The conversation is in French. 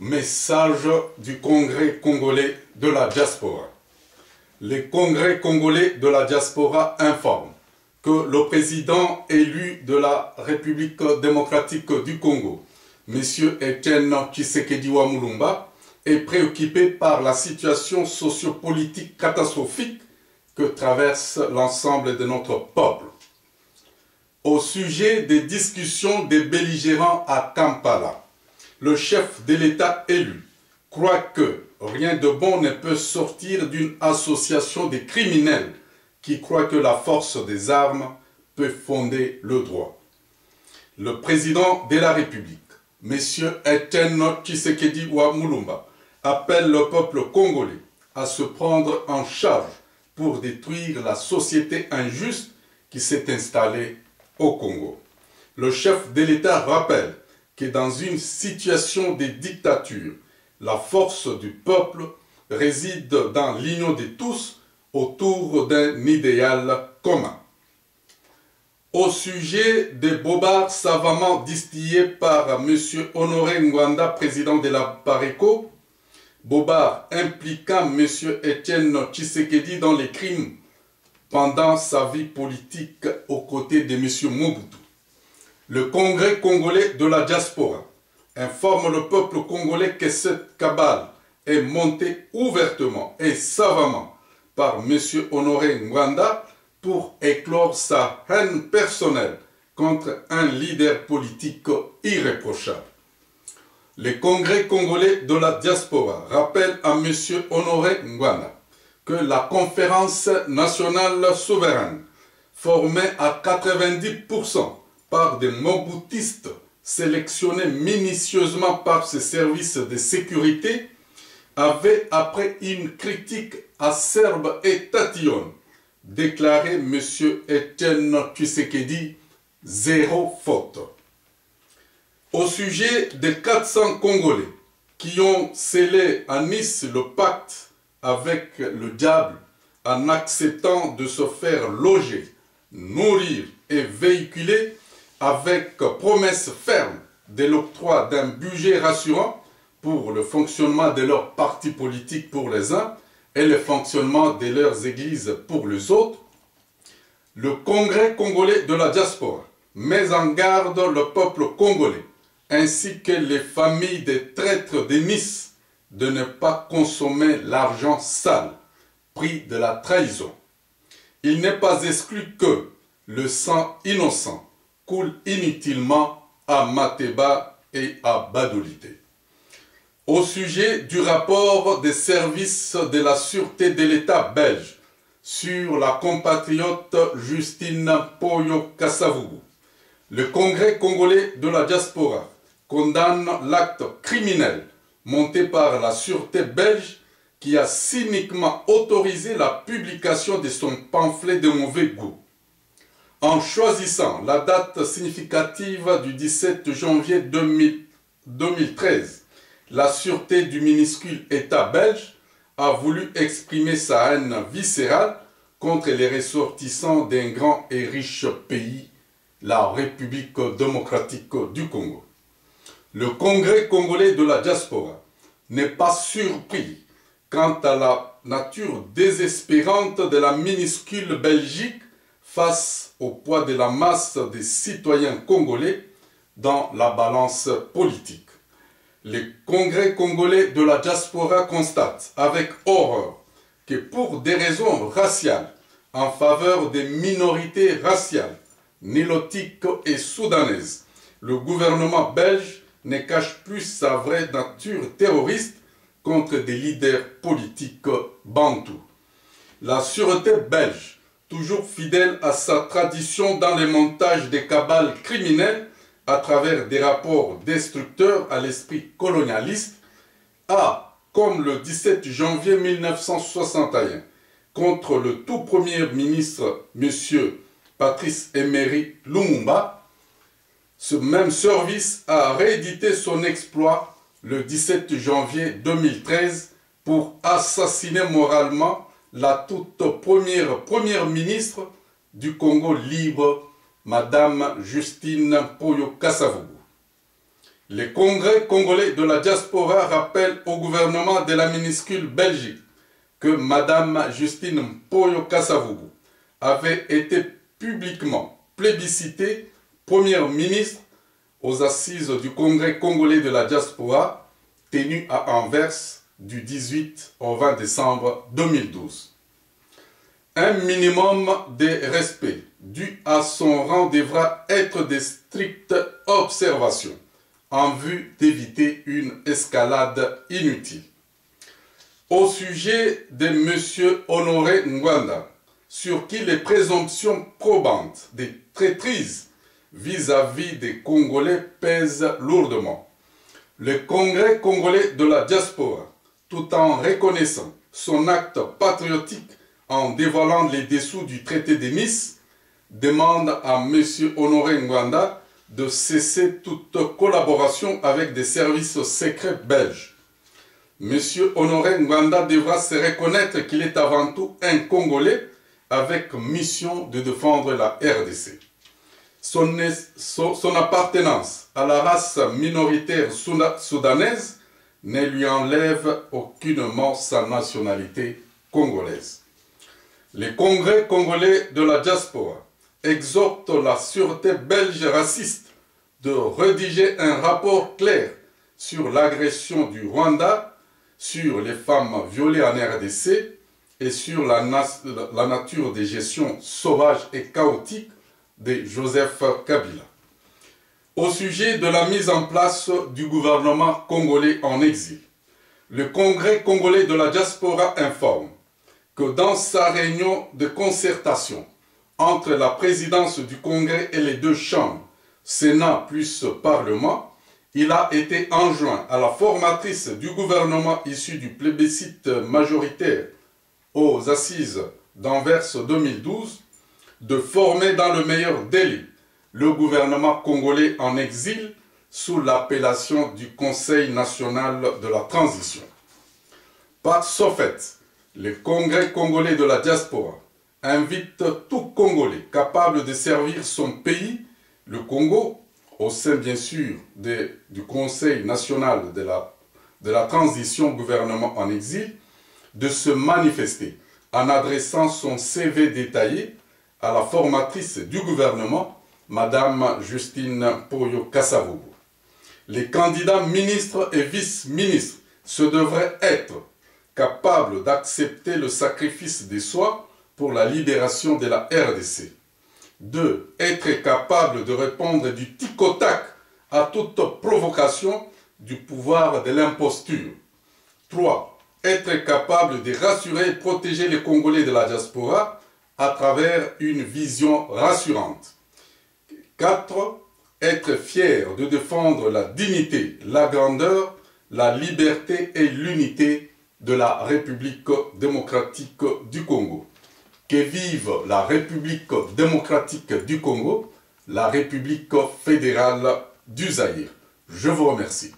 Message du Congrès congolais de la diaspora. Les congrès congolais de la diaspora informent que le président élu de la République démocratique du Congo, M. Etienne Tshisekedi Mulumba, est préoccupé par la situation sociopolitique catastrophique que traverse l'ensemble de notre peuple. Au sujet des discussions des belligérants à Kampala, le chef de l'État élu croit que rien de bon ne peut sortir d'une association de criminels qui croient que la force des armes peut fonder le droit. Le président de la République, M. Etienne Tshisekedi Mulumba, appelle le peuple congolais à se prendre en charge pour détruire la société injuste qui s'est installée au Congo. Le chef de l'État rappelle que dans une situation de dictature, la force du peuple réside dans l'union de tous autour d'un idéal commun. Au sujet des bobards savamment distillés par M. Honoré Ngwanda, président de la PARECO, bobards impliquant M. Etienne Tshisekedi dans les crimes pendant sa vie politique aux côtés de M. Mobutu. Le Congrès congolais de la diaspora informe le peuple congolais que cette cabale est montée ouvertement et savamment par M. Honoré Ngwanda pour éclore sa haine personnelle contre un leader politique irréprochable. Le Congrès congolais de la diaspora rappelle à M. Honoré Ngwanda que la conférence nationale souveraine, formée à 90% par des mobutistes sélectionnés minutieusement par ses services de sécurité, avait, après une critique acerbe et tatillonne, déclaré M. Etienne Tshisekedi zéro faute. Au sujet des 400 Congolais qui ont scellé à Nice le pacte avec le diable en acceptant de se faire loger, nourrir et véhiculer avec promesse ferme de l'octroi d'un budget rassurant pour le fonctionnement de leurs partis politiques pour les uns et le fonctionnement de leurs églises pour les autres, le Congrès congolais de la diaspora met en garde le peuple congolais ainsi que les familles des traîtres de Nice de ne pas consommer l'argent sale, prix de la trahison. Il n'est pas exclu que le sang innocent coule inutilement à Mateba et à Badolité. Au sujet du rapport des services de la sûreté de l'État belge sur la compatriote Justine Mpoyo Kasavubu, le Congrès congolais de la diaspora condamne l'acte criminel monté par la sûreté belge qui a cyniquement autorisé la publication de son pamphlet de mauvais goût. En choisissant la date significative du 17 janvier 2013, la sûreté du minuscule État belge a voulu exprimer sa haine viscérale contre les ressortissants d'un grand et riche pays, la République démocratique du Congo. Le Congrès congolais de la diaspora n'est pas surpris quant à la nature désespérante de la minuscule Belgique face au poids de la masse des citoyens congolais dans la balance politique. Le Congrès congolais de la diaspora constate avec horreur que pour des raisons raciales, en faveur des minorités raciales, nilotiques et soudanaises, le gouvernement belge ne cache plus sa vraie nature terroriste contre des leaders politiques bantous. La sûreté belge, toujours fidèle à sa tradition dans les montages des cabales criminelles à travers des rapports destructeurs à l'esprit colonialiste, a, comme le 17 janvier 1961, contre le tout premier ministre, M. Patrice Emery Lumumba, ce même service a réédité son exploit le 17 janvier 2013 pour assassiner moralement la toute première ministre du Congo libre, Madame Justine Mpoyo Kasavubu. Les congrès congolais de la diaspora rappellent au gouvernement de la minuscule Belgique que Mme Justine Mpoyo Kasavubu avait été publiquement plébiscitée première ministre aux assises du congrès congolais de la diaspora tenu à Anvers du 18 au 20 décembre 2012. Un minimum de respect dû à son rang devra être de strictes observations en vue d'éviter une escalade inutile. Au sujet de M. Honoré Ngwanda, sur qui les présomptions probantes de traîtrise vis-à-vis des Congolais pèsent lourdement, le Congrès congolais de la diaspora, tout en reconnaissant son acte patriotique en dévoilant les dessous du traité de Nice, demande à M. Honoré Ngwanda de cesser toute collaboration avec des services secrets belges. M. Honoré Ngwanda devra se reconnaître qu'il est avant tout un Congolais avec mission de défendre la RDC. Son appartenance à la race minoritaire soudanaise ne lui enlève aucunement sa nationalité congolaise. Les congrès congolais de la diaspora exhortent la sûreté belge raciste de rédiger un rapport clair sur l'agression du Rwanda, sur les femmes violées en RDC et sur la nature des gestions sauvages et chaotiques de Joseph Kabila. Au sujet de la mise en place du gouvernement congolais en exil, le Congrès congolais de la diaspora informe que dans sa réunion de concertation entre la présidence du Congrès et les deux chambres, Sénat plus Parlement, il a été enjoint à la formatrice du gouvernement issu du plébiscite majoritaire aux assises d'Anvers 2012 de former dans le meilleur délai le gouvernement congolais en exil sous l'appellation du Conseil national de la transition. Par ce fait, le Congrès congolais de la diaspora invite tout Congolais capable de servir son pays, le Congo, au sein bien sûr du Conseil national de la transition gouvernement en exil, de se manifester en adressant son CV détaillé à la formatrice du gouvernement, Mme Justine Mpoyo Kasavubu. Les candidats ministres et vice-ministres se devraient être capables d'accepter le sacrifice de soi pour la libération de la RDC. 2. Être capable de répondre du tic au tac à toute provocation du pouvoir de l'imposture. 3. Être capable de rassurer et protéger les Congolais de la diaspora à travers une vision rassurante. 4. Être fier de défendre la dignité, la grandeur, la liberté et l'unité de la République démocratique du Congo. Que vive la République démocratique du Congo, la République fédérale du Zaïre. Je vous remercie.